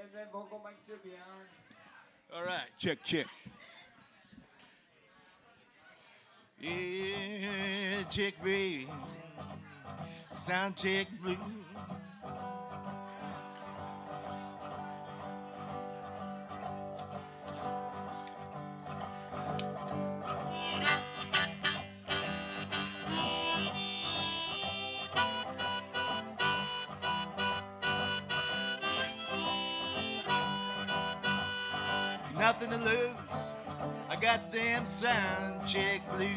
And then vocal mic should be on. All right, check, check. Yeah, check, baby. Sound check, blue. Nothing to lose. I got them sound check blues.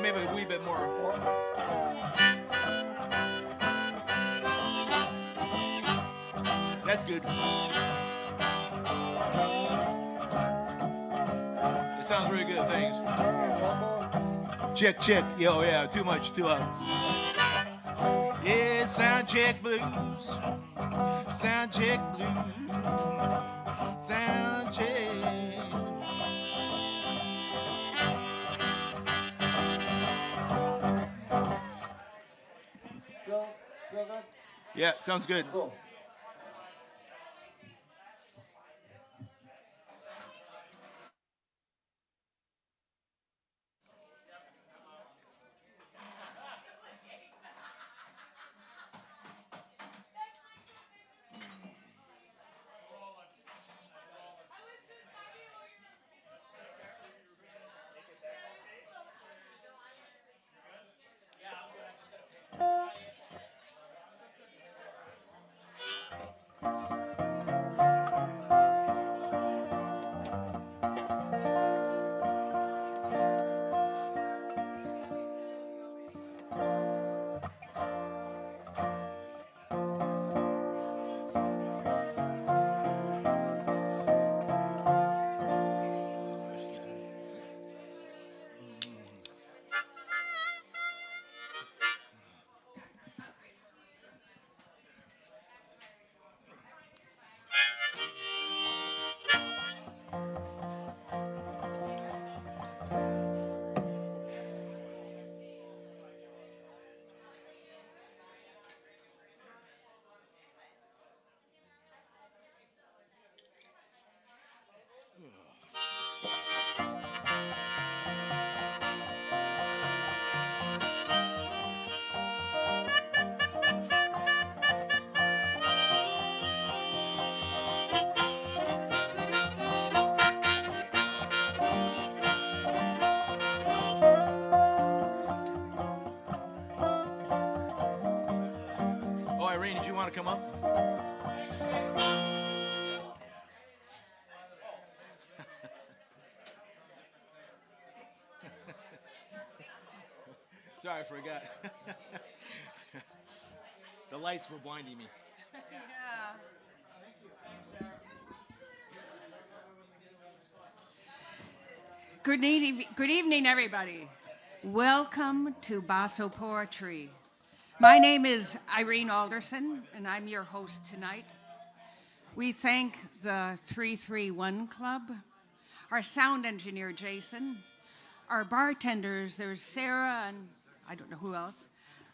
Maybe a wee bit more. That's good. It sounds really good, thanks. Check, check. Yo, yeah, too much, too loud. Yeah, sound check blues. Sound check blues. Sound check. Yeah, sounds good. Cool. Oh, Irene, did you want to come up? Sorry, I forgot. The lights were blinding me. Yeah. Good evening, everybody. Welcome to Bosso Poetry. My name is Irene Alderson, and I'm your host tonight. We thank the 331 Club, our sound engineer, Jason, our bartenders, there's Sarah, and I don't know who else,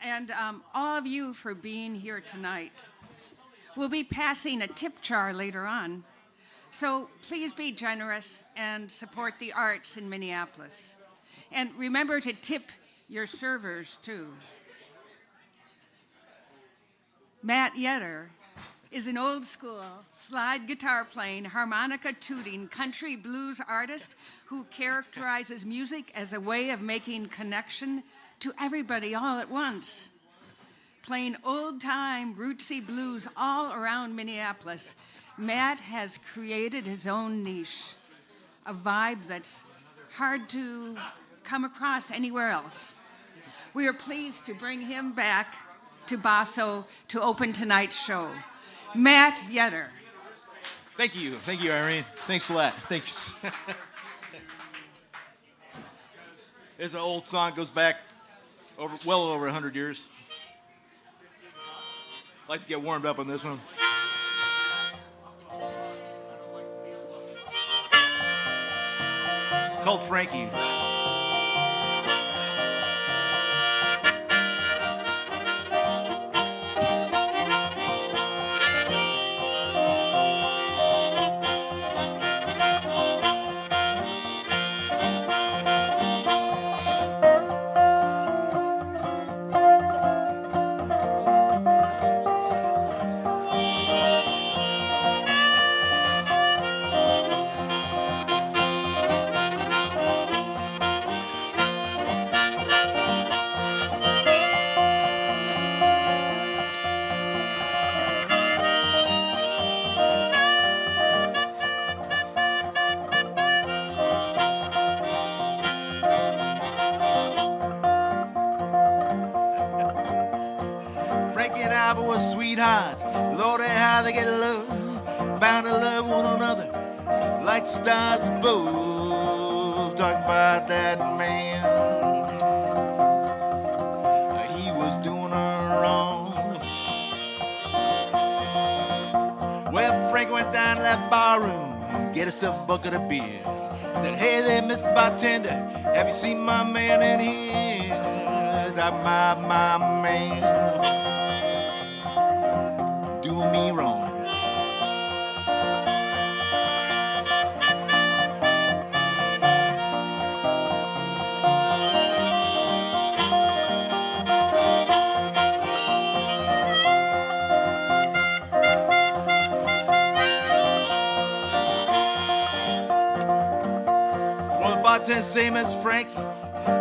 and all of you for being here tonight. We'll be passing a tip jar later on, so please be generous and support the arts in Minneapolis. And remember to tip your servers, too. Matt Yetter is an old-school slide guitar playing, harmonica-tooting country blues artist who characterizes music as a way of making connection to everybody all at once. Playing old-time rootsy blues all around Minneapolis, Matt has created his own niche, a vibe that's hard to come across anywhere else. We are pleased to bring him back to Bosso to open tonight's show. Matt Yetter. Thank you, Irene. Thanks a lot. Thanks. It's an old song, goes back well over 100 years. I'd like to get warmed up on this one. Called Frankie. I was sweethearts. Lordy, how they get love, bound to love one another like stars above. Talk about that man, he was doing her wrong. Well, Frank went down to that bar room, get herself a bucket of beer. Said, hey there, Mr. Bartender, have you seen my man in here? That my man do me wrong. Well, the bartender, same as Frankie,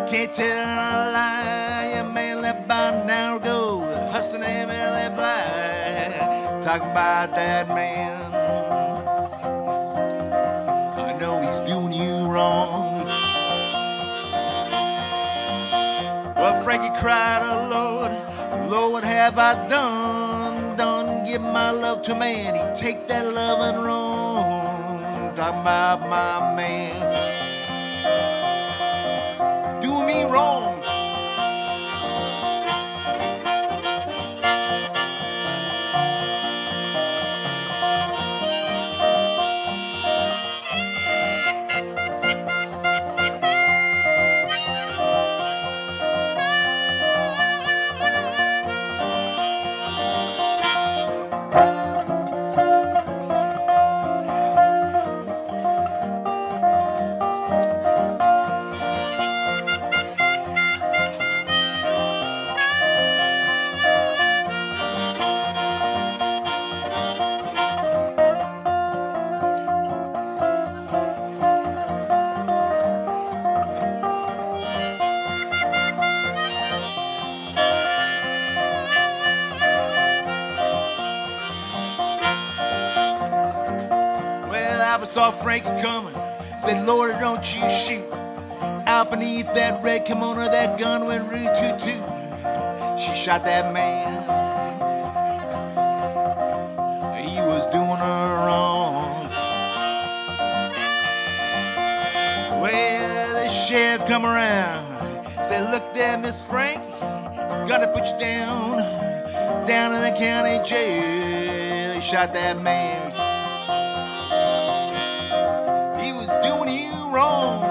can't tell a lie. A man left about an hour ago, hustling M.L.A. Bly. Talk about that man, I know he's doing you wrong. Well, Frankie cried, oh Lord, Lord, what have I done? Done give my love to a man, he take that love and run. Talk about my man, do me wrong. I saw Frankie coming, said, Lord, don't you shoot. Out beneath that red kimono, that gun went root-toot-toot. She shot that man, he was doing her wrong. Well, the sheriff come around, said, look there, Miss Frank, gotta put you down in the county jail. He shot that man, he was doing you wrong.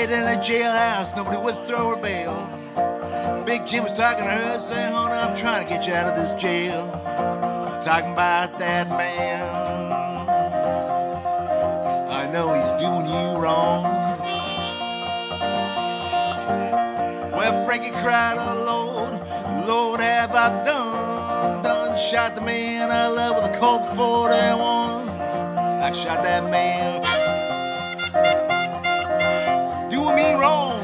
In a jailhouse, nobody would throw her bail. Big Jim was talking to her, saying, honey, I'm trying to get you out of this jail. Talking about that man, I know he's doing you wrong. Well, Frankie cried, oh Lord, Lord, have I done shot the man I love with a Colt 41. I shot that man, doing me wrong.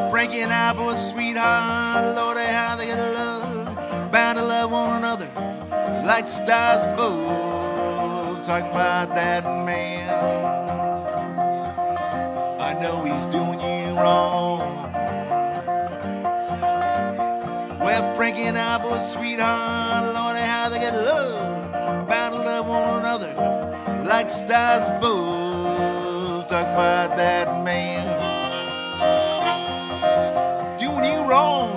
Frankie and I were sweetheart, Lordy, how they get love, bound to love one another like the stars above. Talking about that man. I know he's doing you wrong. Well, Frankie and I both sweetheart, Lordy, how they get love, bound to love one another, like the stars above. Talk about that man doing you wrong.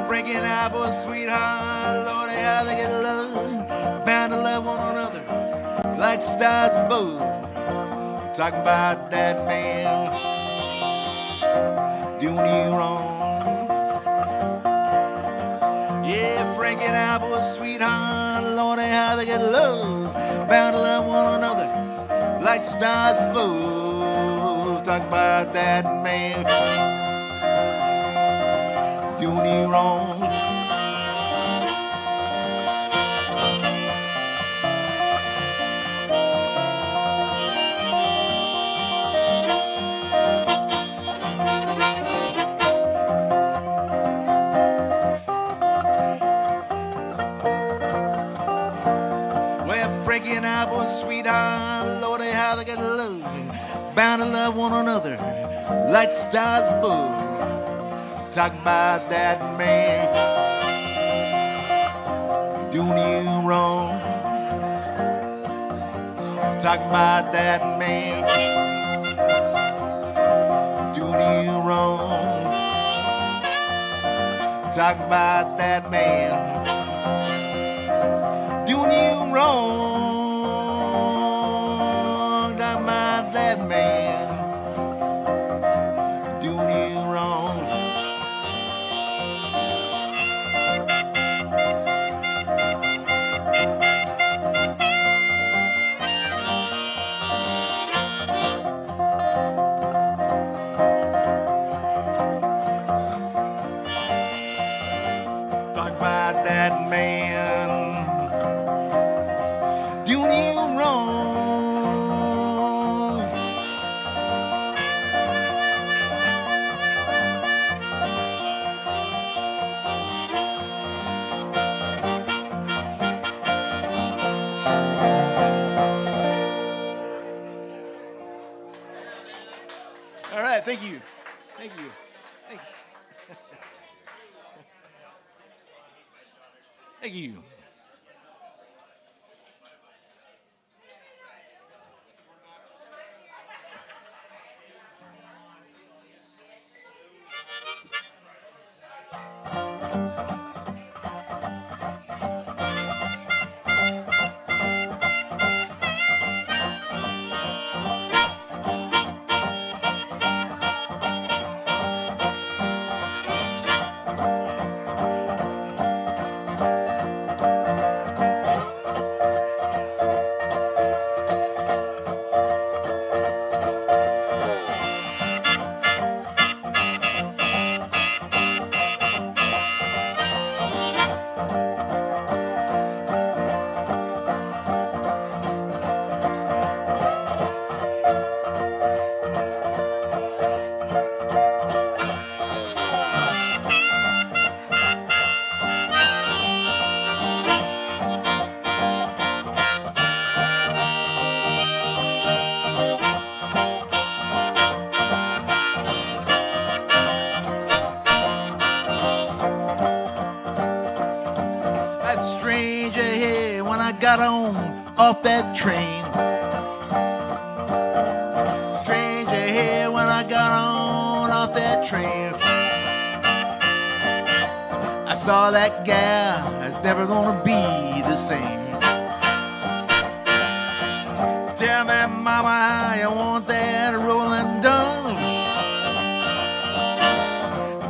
Frankie and I both sweetheart, Lordy, how they get love, bound to love one another, like the stars above. Talking about that man doing you wrong. Yeah, Frankie and I both sweetheart, Lordy, how they get love, bound to love one another, like the stars above. Talking about that man doing you wrong. Well, Frankie and I both sweetheart, Lordy, how they get love, bound to love one another, like the stars above. Talk about that man doing you wrong. Talk about that man doing you wrong. Talk about that man doing you wrong. Talk about that man doing you wrong. Thank you. Thank you. Thanks. Thank you. Got on off that train. Stranger here when I got on off that train. I saw that gal that's never gonna be the same. Tell me, mama, how you want that rolling done?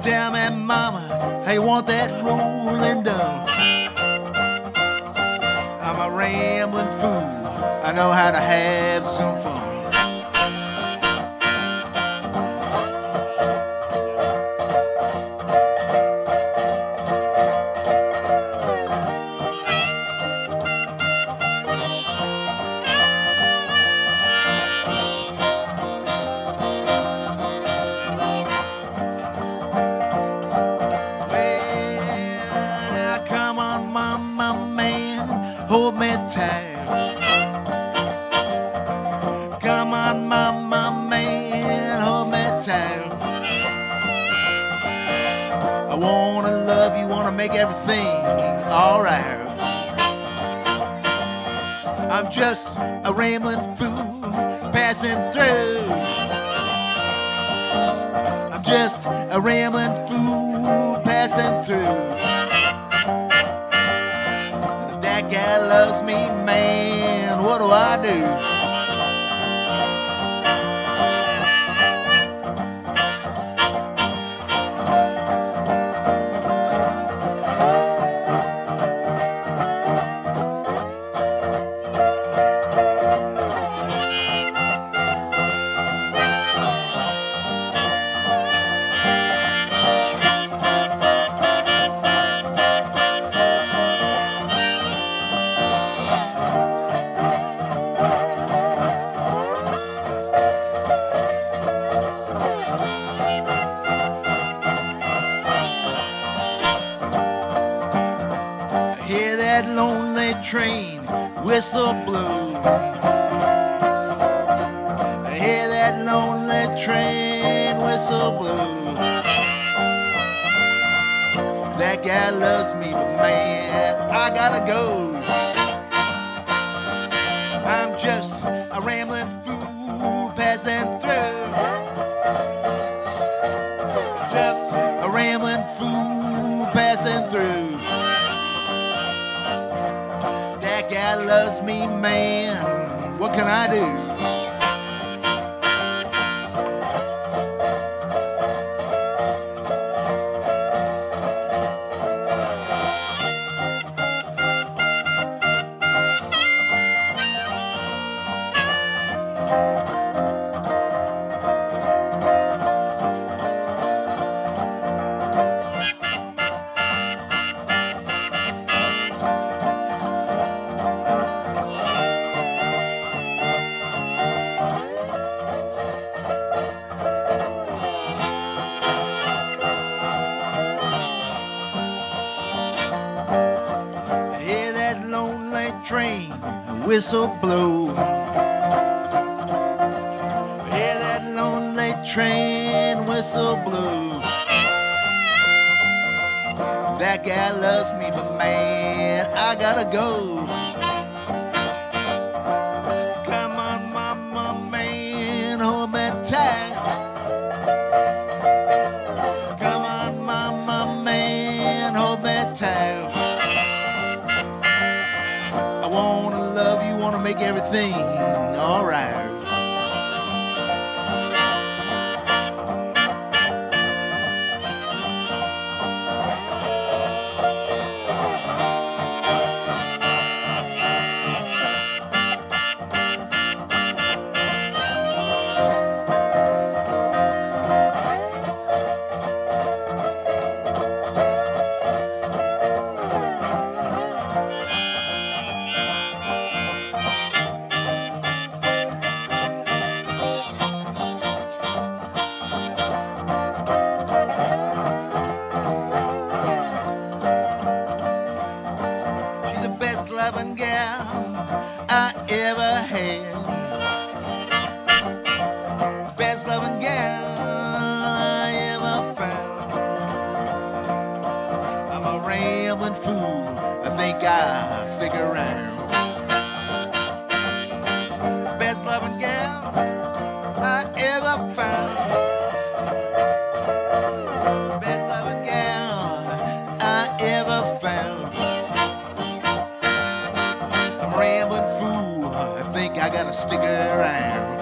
Tell me, mama, how you want that rolling done? I'm a rambling fool, I know how to have some fun. make everything alright. I'm just a rambling fool passing through. I'm just a rambling fool passing through. That guy loves me, man, what do I do? Train whistle blow. I hear that lonely train whistle blow. That guy loves me, but man, I gotta go. I'm just a rambling fool passing through. Just a rambling fool passing through. Guy loves me, man, what can I do? Train whistle blow. Hear that lonely train whistle blow. That guy loves me, but man, I gotta go. Come on, mama, man, hold me tight. Come on, mama, man, hold me tight. I wanna love you, wanna make everything alright. Loving gal I ever had. Best loving gal I ever found. I'm a rambling fool, I think I'll stick around. Best loving gal I ever found. Best loving gal I ever found. Rambling fool, I think I gotta stick around.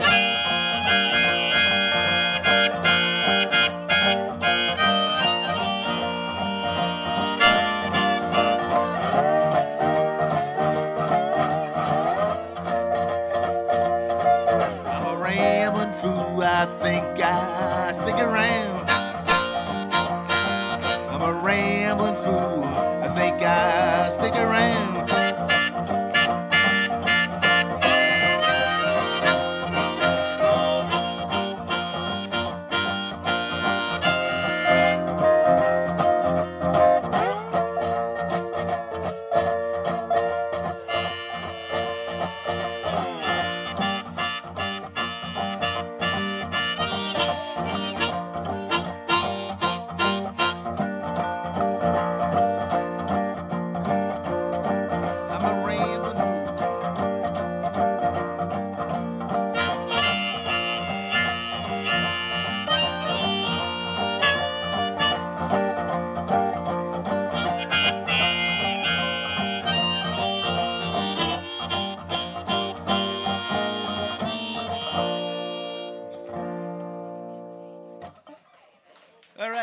I'm a rambling fool, I think I stick around. I'm a rambling fool, I think I stick around.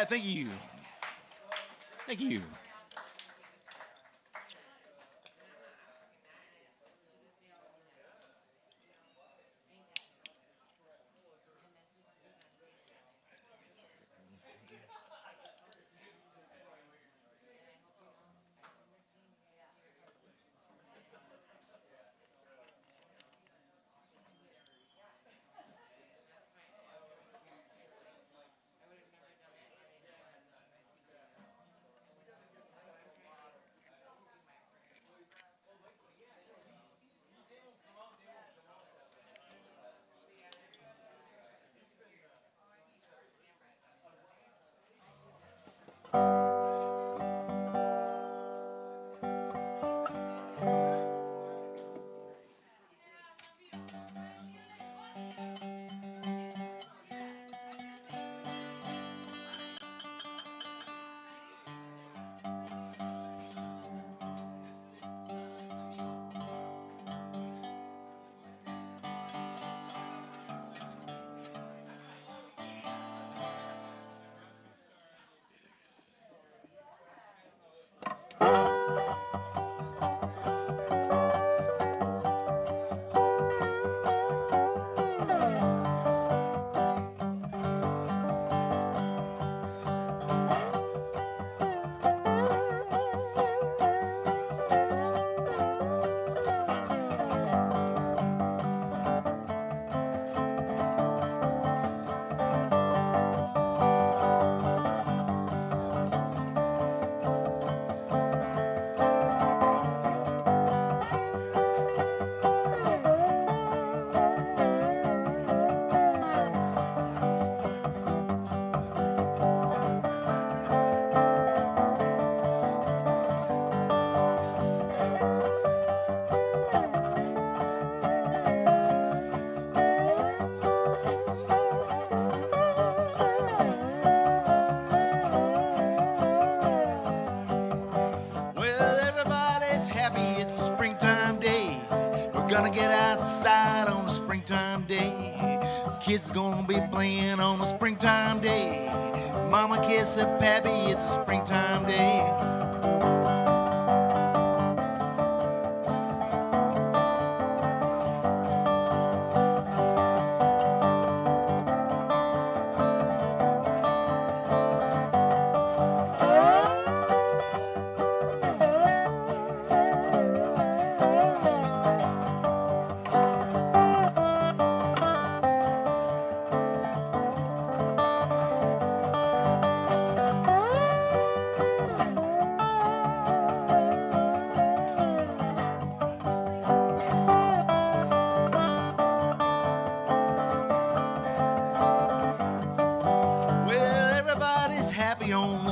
right, thank you. Thank you. Gonna get outside on a springtime day. Kids gonna be playing on a springtime day. Mama kiss her pappy, it's a springtime day.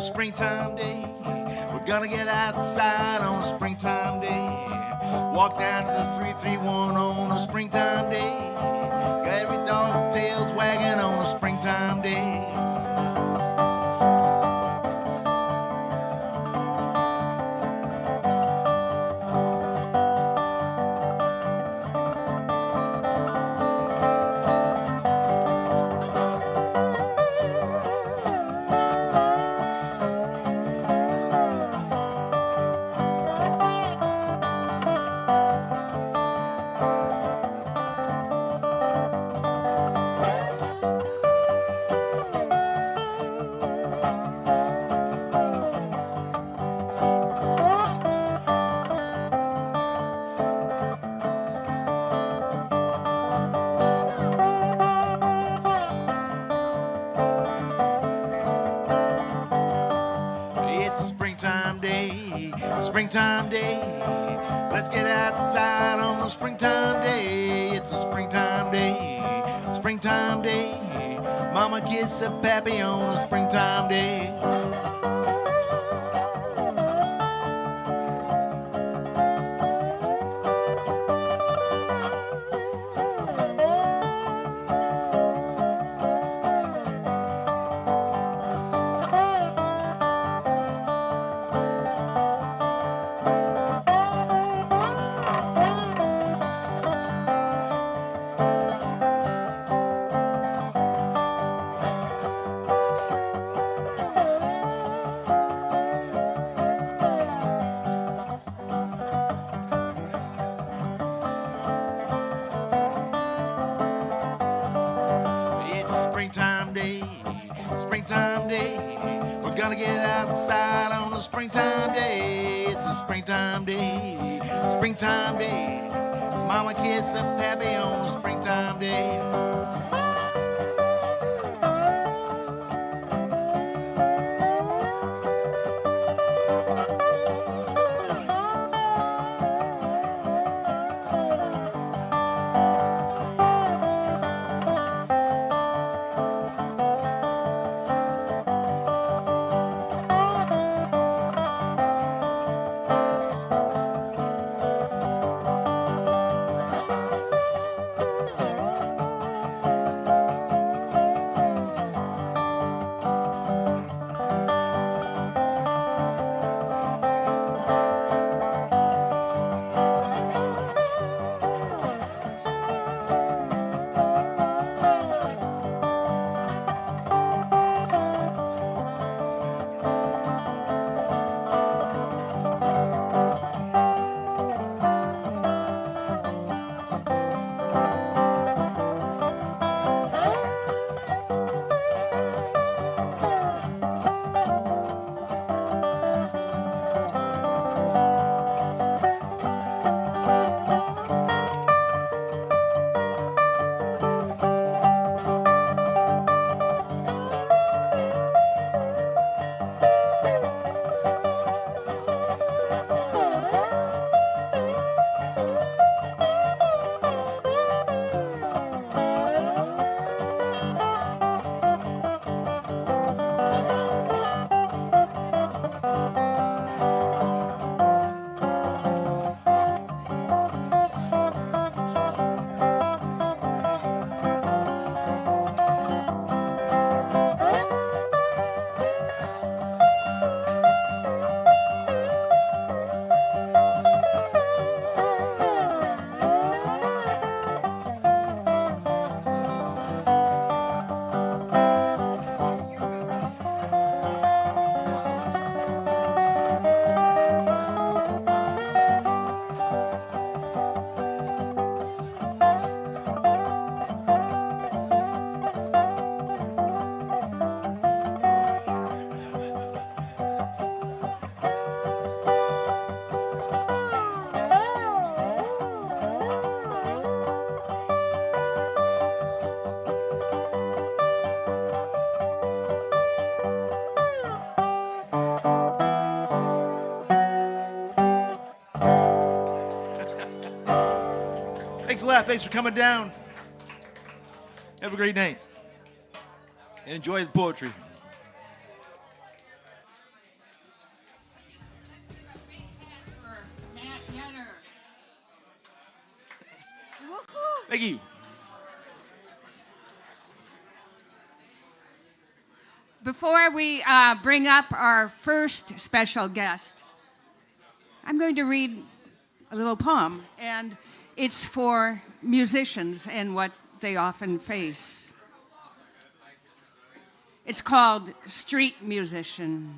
Springtime day, we're gonna get outside on a springtime day. Walk down to the 331 on a springtime day. Got every dog's tails wagging on a springtime day. Springtime day, let's get outside on a springtime day. It's a springtime day, springtime day. Mama kiss a pappy on a springtime day. gonna get outside on a springtime day. It's a springtime day, springtime day. Mama kiss a pappy on a springtime day. Thanks a lot. Thanks for coming down. Have a great night. And enjoy the poetry. Thank you. Before we bring up our first special guest, I'm going to read a little poem, and it's for musicians and what they often face. It's called Street Musician.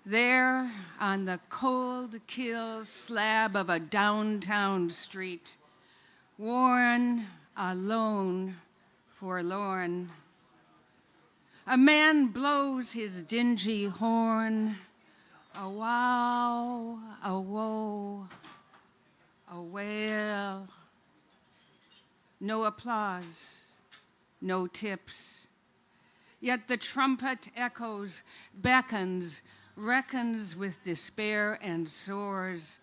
There on the cold, kill slab of a downtown street, worn, alone, forlorn, a man blows his dingy horn, a wow, a woe, a wail. No applause, no tips. Yet the trumpet echoes, beckons, reckons with despair and soars.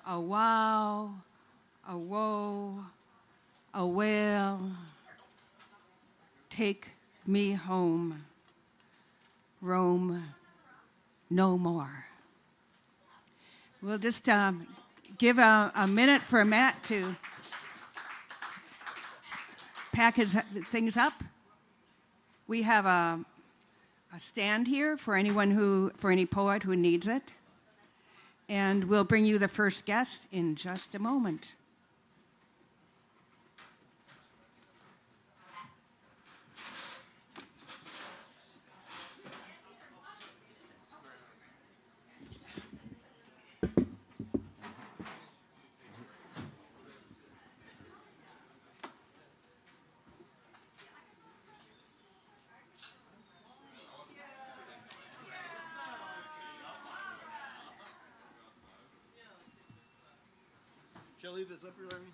A wow, a woe, a wail. Take me home, roam no more. We'll just give a minute for Matt to pack his things up. We have a stand here for any poet who needs it. And we'll bring you the first guest in just a moment. Should I leave this up here, Irene?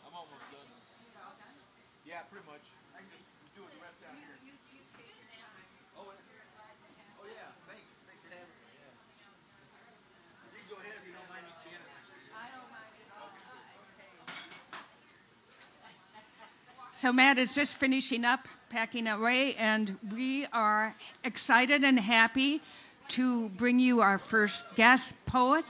I'm almost done. Yeah, pretty much. I can just do the rest down here. Oh, yeah. Thanks. Thanks for having me. Yeah. You can go ahead if you don't mind me standing. I don't mind at all. So Matt is just finishing up, packing away, and we are excited and happy to bring you our first guest poet.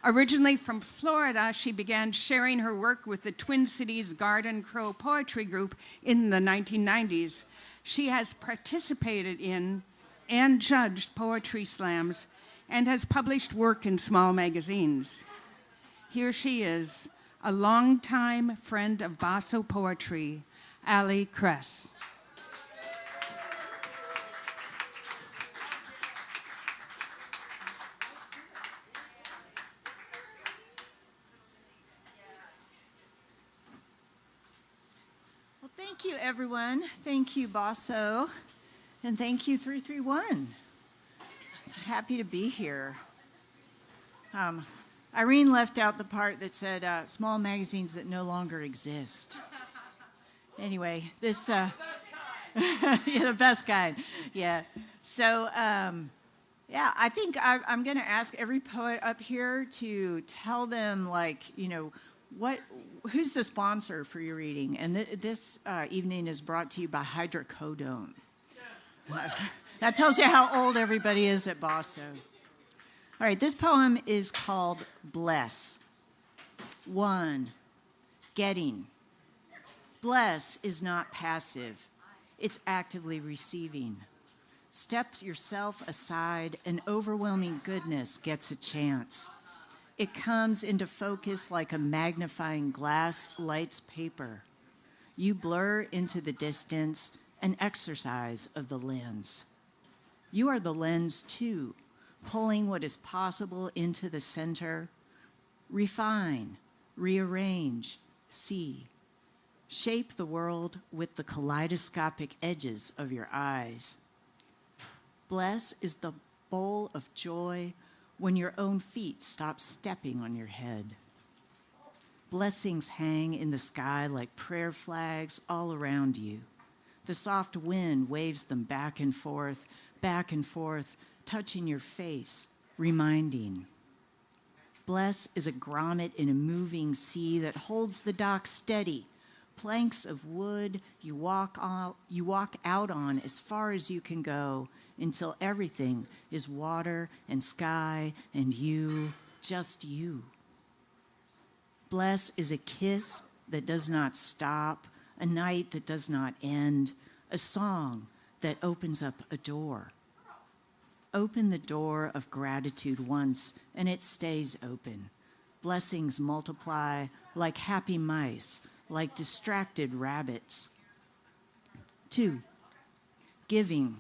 Originally from Florida, she began sharing her work with the Twin Cities Garden Crow Poetry Group in the 1990s. She has participated in and judged poetry slams and has published work in small magazines. Here she is, a longtime friend of Bosso poetry, Ali Kress. Well, thank you, everyone. Thank you, Bosso, and thank you, 331. So happy to be here. Irene left out the part that said small magazines that no longer exist. Anyway, this, yeah, the best kind. Yeah. So, yeah, I think I'm going to ask every poet up here to tell them, like, you know, who's the sponsor for your reading? And this evening is brought to you by hydrocodone. That tells you how old everybody is at Bosso. All right, this poem is called Bless. 1, getting. Bless is not passive. It's actively receiving. Step yourself aside, and overwhelming goodness gets a chance. It comes into focus like a magnifying glass lights paper. You blur into the distance, an exercise of the lens. You are the lens too, pulling what is possible into the center. Refine, rearrange, see. Shape the world with the kaleidoscopic edges of your eyes. Bless is the bowl of joy when your own feet stop stepping on your head. Blessings hang in the sky like prayer flags all around you. The soft wind waves them back and forth, touching your face, reminding. Bless is a grommet in a moving sea that holds the dock steady. Planks of wood you walk out on as far as you can go until everything is water and sky and you, just you. Bless is a kiss that does not stop, a night that does not end, a song that opens up a door. Open the door of gratitude once, and it stays open. Blessings multiply like happy mice, like distracted rabbits. 2, giving.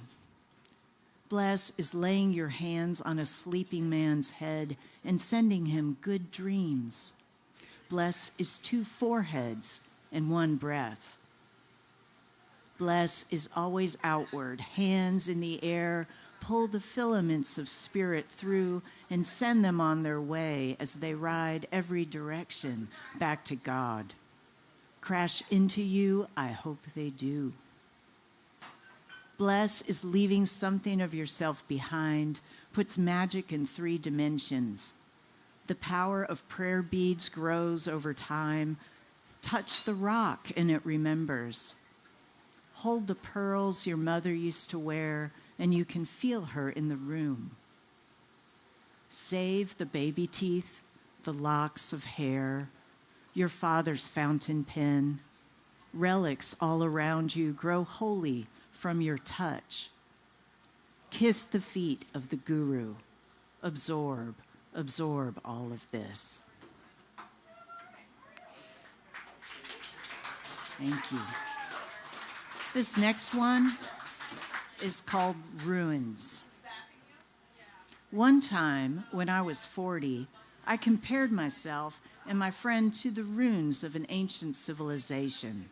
Bless is laying your hands on a sleeping man's head and sending him good dreams. Bless is 2 foreheads and 1 breath. Bless is always outward, hands in the air, pull the filaments of spirit through and send them on their way as they ride every direction back to God. Crash into you, I hope they do. Bless is leaving something of yourself behind, puts magic in 3 dimensions. The power of prayer beads grows over time. Touch the rock and it remembers. Hold the pearls your mother used to wear and you can feel her in the room. Save the baby teeth, the locks of hair, your father's fountain pen. Relics all around you grow holy from your touch. Kiss the feet of the guru. Absorb all of this. Thank you. This next one is called ruins. One time, when I was 40, I compared myself and my friend to the ruins of an ancient civilization,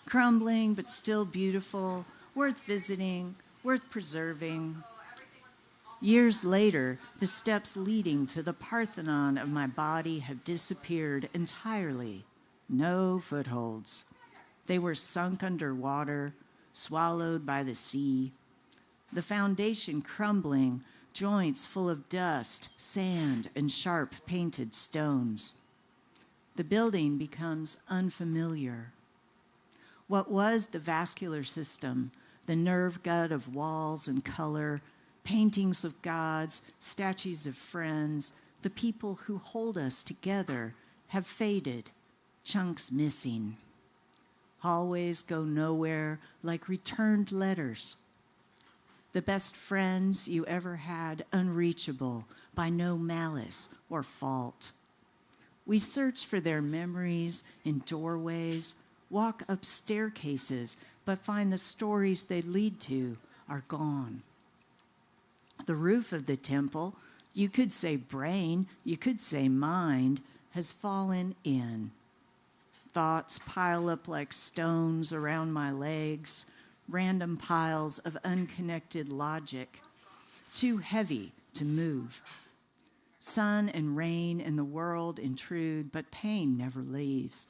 crumbling but still beautiful, worth visiting, worth preserving. Years later, the steps leading to the Parthenon of my body have disappeared entirely. No footholds. They were sunk under water, swallowed by the sea. The foundation crumbling, joints full of dust, sand, and sharp painted stones. The building becomes unfamiliar. What was the vascular system, the nerve gut of walls and color, paintings of gods, statues of friends, the people who hold us together, have faded, chunks missing. Hallways go nowhere like returned letters. The best friends you ever had unreachable by no malice or fault. We search for their memories in doorways, walk up staircases, but find the stories they lead to are gone. The roof of the temple, you could say brain, you could say mind, has fallen in. Thoughts pile up like stones around my legs, random piles of unconnected logic, too heavy to move. Sun and rain and the world intrude, but pain never leaves.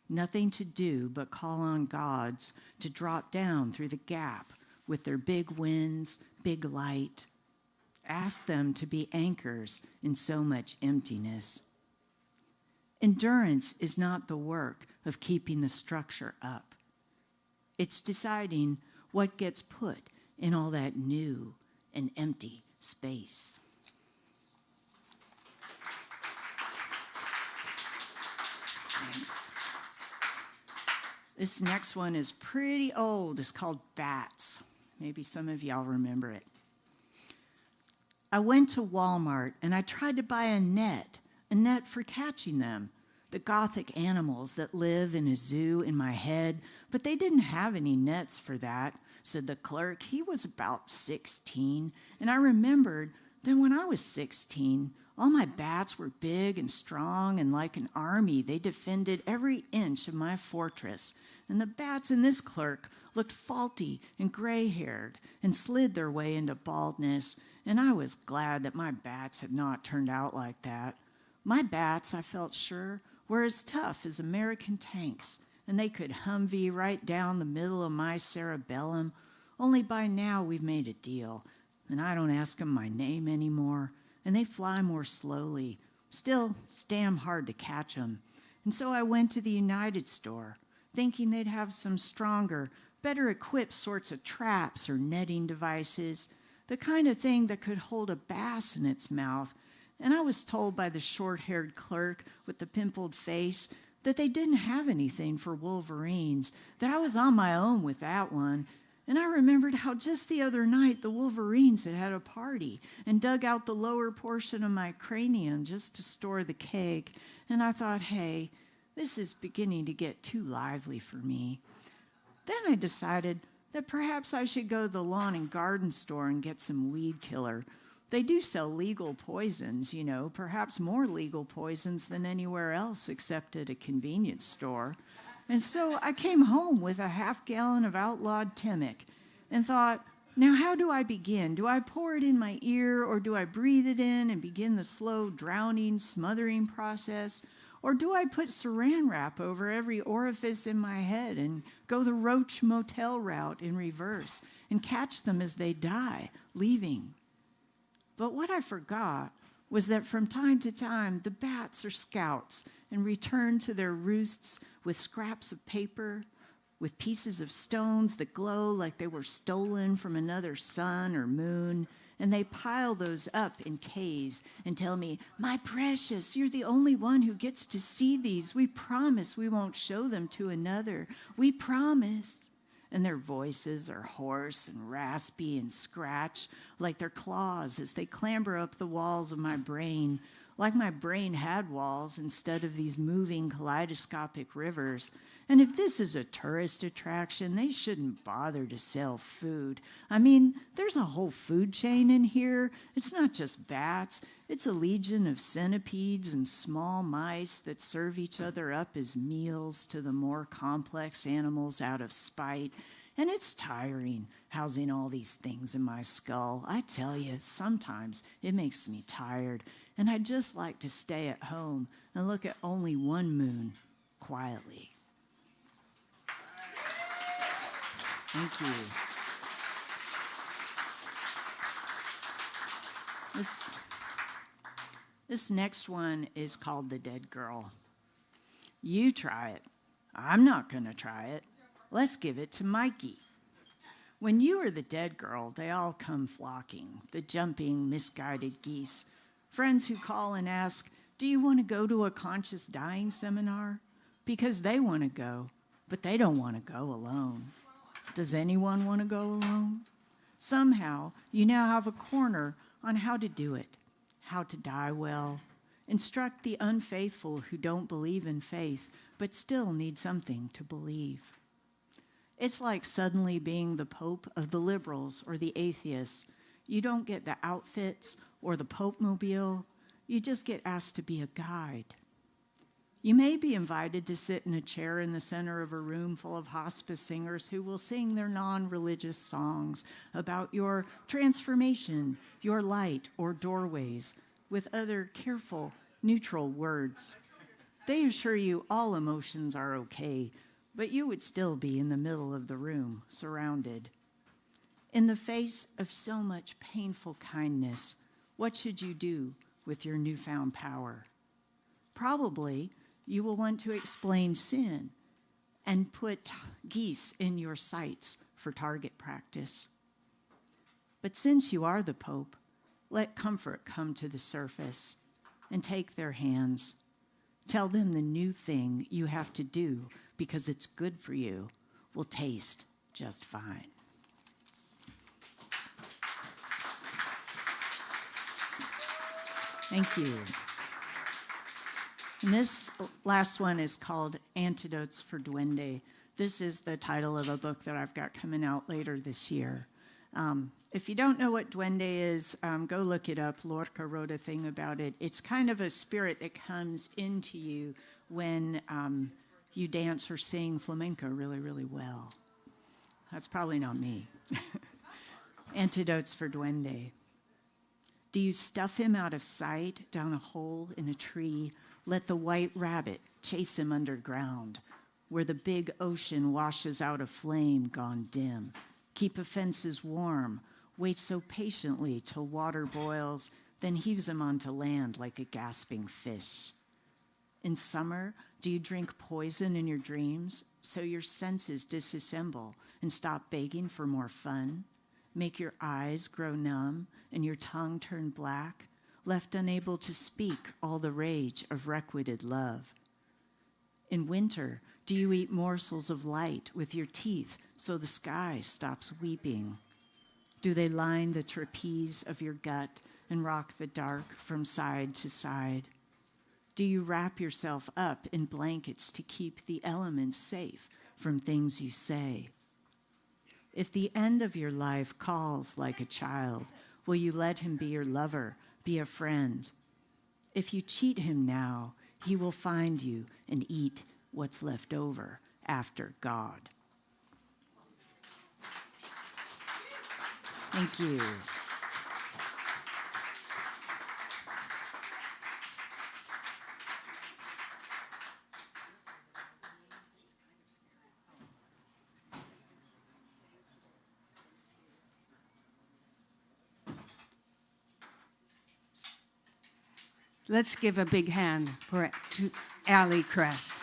Nothing to do but call on gods to drop down through the gap with their big winds, big light. Ask them to be anchors in so much emptiness. Endurance is not the work of keeping the structure up. It's deciding what gets put in all that new and empty space. Thanks. This next one is pretty old. It's called Bats. Maybe some of y'all remember it. I went to Walmart and I tried to buy a net for catching them, the gothic animals that live in a zoo in my head, but they didn't have any nets for that, said the clerk. He was about 16, and I remembered that when I was 16, all my bats were big and strong, and like an army, they defended every inch of my fortress. And the bats in this clerk looked faulty and gray-haired and slid their way into baldness, and I was glad that my bats had not turned out like that. My bats, I felt sure, were as tough as American tanks, and they could Humvee right down the middle of my cerebellum, only by now we've made a deal, and I don't ask them my name anymore, and they fly more slowly. Still, it's damn hard to catch them. And so I went to the United store, thinking they'd have some stronger, better equipped sorts of traps or netting devices, the kind of thing that could hold a bass in its mouth. And I was told by the short-haired clerk with the pimpled face that they didn't have anything for wolverines, that I was on my own with that one. And I remembered how just the other night the wolverines had had a party and dug out the lower portion of my cranium just to store the keg. And I thought, hey, this is beginning to get too lively for me. Then I decided that perhaps I should go to the lawn and garden store and get some weed killer. They do sell legal poisons, you know, perhaps more legal poisons than anywhere else except at a convenience store. And so I came home with a half-gallon of outlawed Timic and thought, now how do I begin? Do I pour it in my ear, or do I breathe it in and begin the slow drowning, smothering process? Or do I put saran wrap over every orifice in my head and go the Roach Motel route in reverse and catch them as they die, leaving? But what I forgot was that from time to time, the bats are scouts and return to their roosts with scraps of paper, with pieces of stones that glow like they were stolen from another sun or moon, and they pile those up in caves and tell me, my precious, you're the only one who gets to see these. We promise we won't show them to another. We promise. And their voices are hoarse and raspy and scratch like their claws as they clamber up the walls of my brain, like my brain had walls instead of these moving kaleidoscopic rivers. And if this is a tourist attraction, they shouldn't bother to sell food. I mean, there's a whole food chain in here. It's not just bats. It's a legion of centipedes and small mice that serve each other up as meals to the more complex animals out of spite. And it's tiring housing all these things in my skull. I tell you, sometimes it makes me tired. And I'd just like to stay at home and look at only one moon quietly. Thank you. This next one is called The Dead Girl. You try it. I'm not going to try it. Let's give it to Mikey. When you are the dead girl, they all come flocking, the jumping, misguided geese. Friends who call and ask, do you want to go to a conscious dying seminar? Because they want to go, but they don't want to go alone. Does anyone want to go alone? Somehow, you now have a corner on how to do it, how to die well. Instruct the unfaithful who don't believe in faith, but still need something to believe. It's like suddenly being the pope of the liberals or the atheists. You don't get the outfits or the pope-mobile. You just get asked to be a guide. You may be invited to sit in a chair in the center of a room full of hospice singers who will sing their non-religious songs about your transformation, your light, or doorways, with other careful, neutral words. They assure you all emotions are okay, but you would still be in the middle of the room, surrounded. In the face of so much painful kindness, what should you do with your newfound power? Probably, you will want to explain sin and put geese in your sights for target practice. But since you are the Pope, let comfort come to the surface and take their hands. Tell them the new thing you have to do because it's good for you will taste just fine. Thank you. And this last one is called Antidotes for Duende. This is the title of a book that I've got coming out later this year. If you don't know what duende is, go look it up. Lorca wrote a thing about it. It's kind of a spirit that comes into you when you dance or sing flamenco really, really well. That's probably not me. Antidotes for Duende. Do you stuff him out of sight down a hole in a tree? Let the white rabbit chase him underground, where the big ocean washes out a flame gone dim. Keep offenses warm. Wait so patiently till water boils, then heaves him onto land like a gasping fish. In summer, do you drink poison in your dreams so your senses disassemble and stop begging for more fun? Make your eyes grow numb and your tongue turn black, left unable to speak all the rage of requited love? In winter, do you eat morsels of light with your teeth so the sky stops weeping? Do they line the trapeze of your gut and rock the dark from side to side? Do you wrap yourself up in blankets to keep the elements safe from things you say? If the end of your life calls like a child, will you let him be your lover, be a friend? If you cheat him now, he will find you and eat what's left over after God. Thank you. Let's give a big hand to Ali Kress.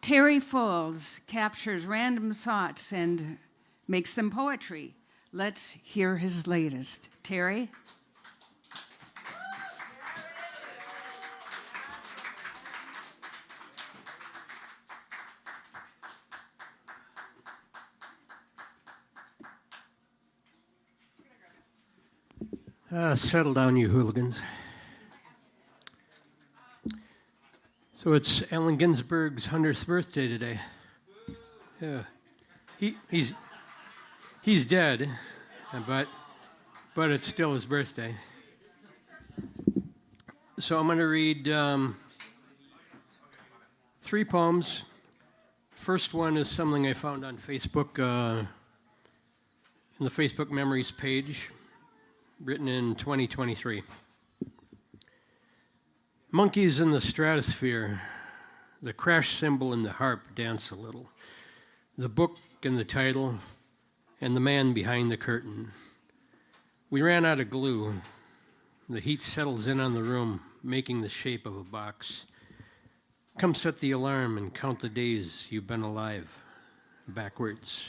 Terry Falls captures random thoughts and makes them poetry. Let's hear his latest. Terry? Settle down, you hooligans. So it's Allen Ginsberg's 100th birthday today. Yeah, he's dead, but it's still his birthday. So I'm going to read 3 poems. First one is something I found on Facebook, in the Facebook Memories page, written in 2023. Monkeys in the stratosphere, the crash cymbal and the harp dance a little. The book and the title, and the man behind the curtain. We ran out of glue. The heat settles in on the room, making the shape of a box. Come set the alarm and count the days you've been alive, backwards.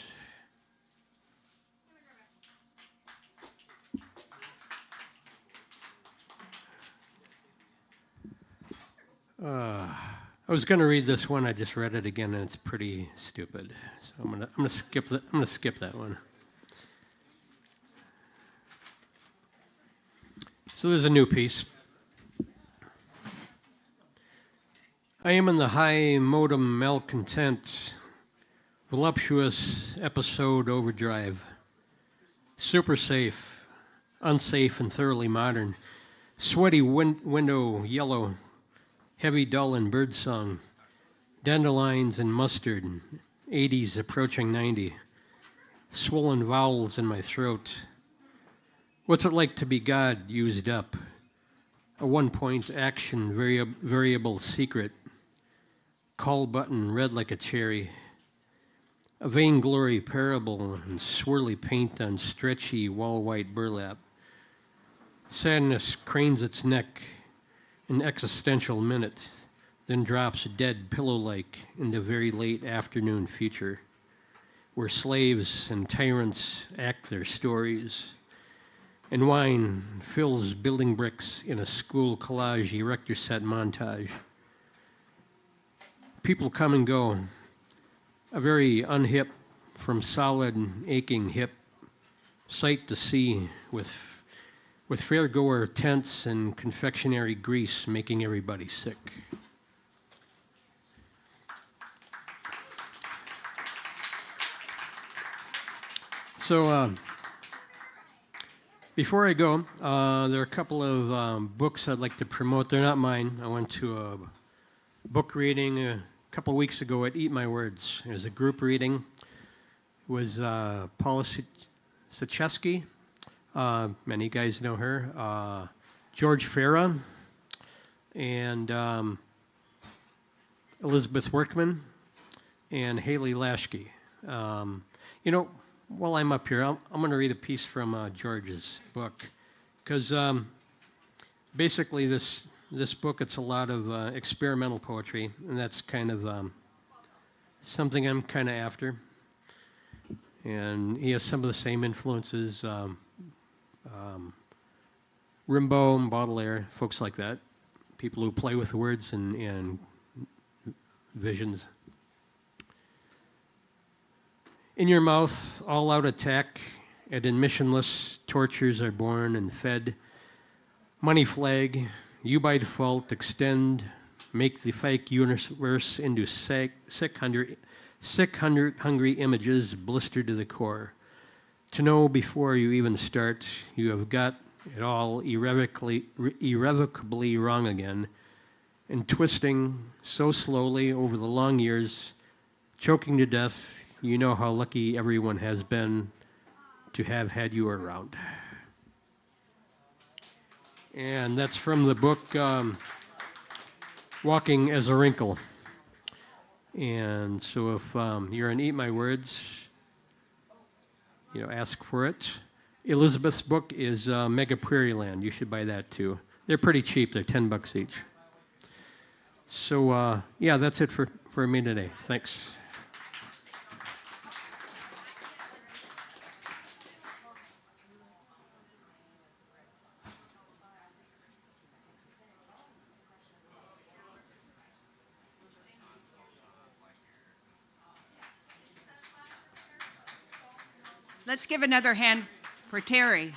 I was going to read this one. I just read it again, and it's pretty stupid. So I'm gonna skip that. I'm gonna skip that one. So there's a new piece. I am in the high modem malcontent, voluptuous episode overdrive. Super safe, unsafe, and thoroughly modern. Sweaty window yellow, heavy dull and birdsong. Dandelions and mustard, 80s approaching 90. Swollen vowels in my throat. What's it like to be God used up? A one-point action variable secret. Call button red like a cherry. A vainglory parable and swirly paint on stretchy wall-white burlap. Sadness cranes its neck, an existential minute, then drops dead pillow-like into very late afternoon future, where slaves and tyrants act their stories, and wine fills building bricks in a school collage erector set montage. People come and go, a very unhip from solid aching hip, sight to see with fairgoer tents and confectionery grease making everybody sick. So before I go, there are a couple of books I'd like to promote. They're not mine. I went to a book reading a couple of weeks ago at Eat My Words. It was a group reading. It was Paula Sacheski. Many guys know her. George Farah and Elizabeth Workman and Haley Lashke. While I'm up here, I'm going to read a piece from George's book, because basically this book, it's a lot of experimental poetry, and that's kind of something I'm kind of after. And he has some of the same influences, Rimbaud and Baudelaire, folks like that, people who play with words and visions. In your mouth, all-out attack, at admissionless tortures are born and fed. Money flag, you by default extend, make the fake universe into sick, hungry images blistered to the core. To know before you even start, you have got it all irrevocably wrong again, and twisting so slowly over the long years, choking to death. You know how lucky everyone has been to have had you around. And that's from the book Walking as a Wrinkle. And so if you're in Eat My Words, ask for it. Elizabeth's book is Mega Prairie Land. You should buy that too. They're pretty cheap. They're $10 each. So that's it for me today. Thanks. Let's give another hand for Terry.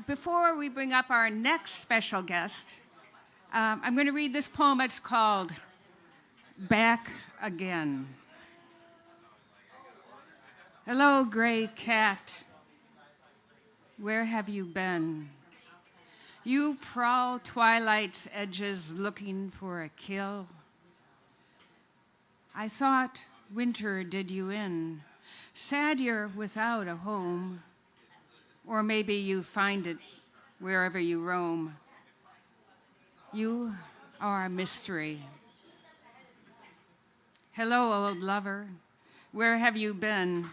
Before we bring up our next special guest, I'm going to read this poem. It's called Back Again. Hello, gray cat. Where have you been? You prowl twilight's edges looking for a kill. I thought winter did you in. Sad you're without a home. Or maybe you find it wherever you roam. You are a mystery. Hello, old lover. Where have you been?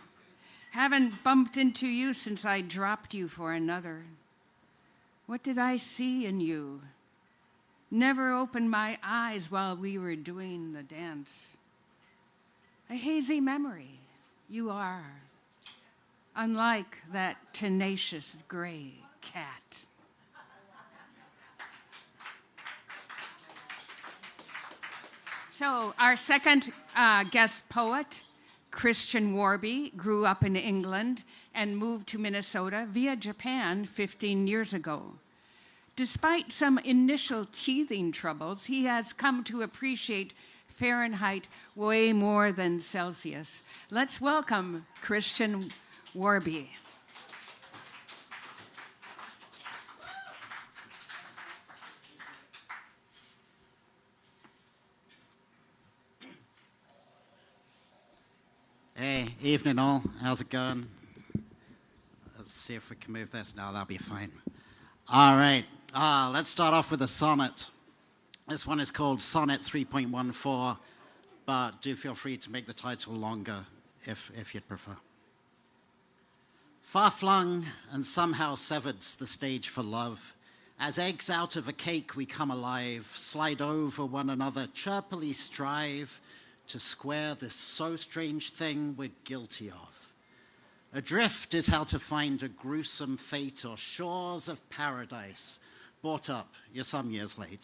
Haven't bumped into you since I dropped you for another. What did I see in you? Never opened my eyes while we were doing the dance. A hazy memory, you are. Unlike that tenacious gray cat. So our second guest poet, Christian Worby, grew up in England and moved to Minnesota via Japan 15 years ago. Despite some initial teething troubles, he has come to appreciate Fahrenheit way more than Celsius. Let's welcome Christian Worby. Hey, evening all. How's it going? Let's see if we can move this. No, that'll be fine. All right. Let's start off with a sonnet. This one is called Sonnet 3.14, but do feel free to make the title longer if you'd prefer. Far-flung and somehow severed's the stage for love. As eggs out of a cake we come alive, slide over one another, chirpily strive to square this so strange thing we're guilty of. Adrift is how to find a gruesome fate or shores of paradise. Brought up, you're some years late.